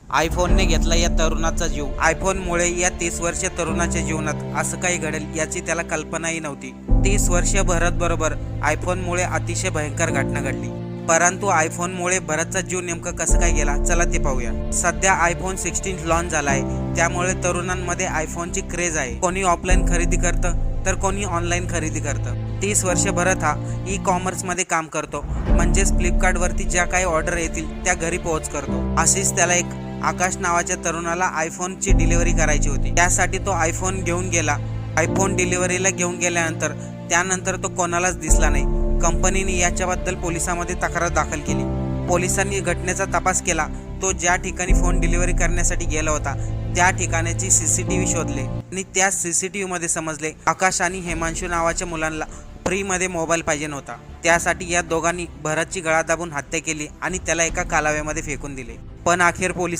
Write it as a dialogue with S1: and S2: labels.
S1: आयफोनने घेतला या तरुणाचा जीव। आयफोनमुळे या 30 वर्षीय तरुणाच्या जीवनात असं काही घडेल याची त्याला कल्पनाही नव्हती। 30 वर्षीय भरत बरोबर आयफोनमुळे अतिशय भयंकर घटना घडली। परंतु आयफोनमुळे भरतचा जीव नेमकं कसं काय गेला, चला ते पाहूया। सध्या आयफोन 16 लॉन्च झालाय, त्यामुळे तरुणांमध्ये आयफोनची क्रेज आहे। कोणी ऑफलाईन खरेदी करतं तर कोणी ऑनलाईन खरेदी करतं। 30 वर्ष भरत हा ई कॉमर्स मध्ये काम करतो, म्हणजेच फ्लिपकार्टवरती ज्या काही ऑर्डर येतील त्या घरी पोहोच करतो। अशीच त्याला एक आकाश नावाच्या तरुणाला आयफोनची डिलिव्हरी करायची होती। त्यासाठी तो आयफोन घेऊन गेला। आयफोन डिलिव्हरीला घेऊन त्यानंतर तो कोणालाच दिसला नाही। कंपनीने याच्याबद्दल पोलिसांमध्ये तक्रार दाखल केली। पोलिसांनी घटनेचा तपास केला। तो ज्या ठिकाणी फोन डिलिव्हरी करण्यासाठी गेला होता त्या ठिकाणाची सीसीटीव्ही शोधले आणि त्या सीसीटीव्ही मध्ये समजले आकाश आणि हेमांशू नावाच्या मुलांना फ्रीमध्ये मोबाईल पाहिजे नव्हता। त्यासाठी या दोघांनी भरतची गळा दाबून हत्या केली आणि त्याला एका कालव्यामध्ये फेकून दिले। पण अखेर पोलिसांनी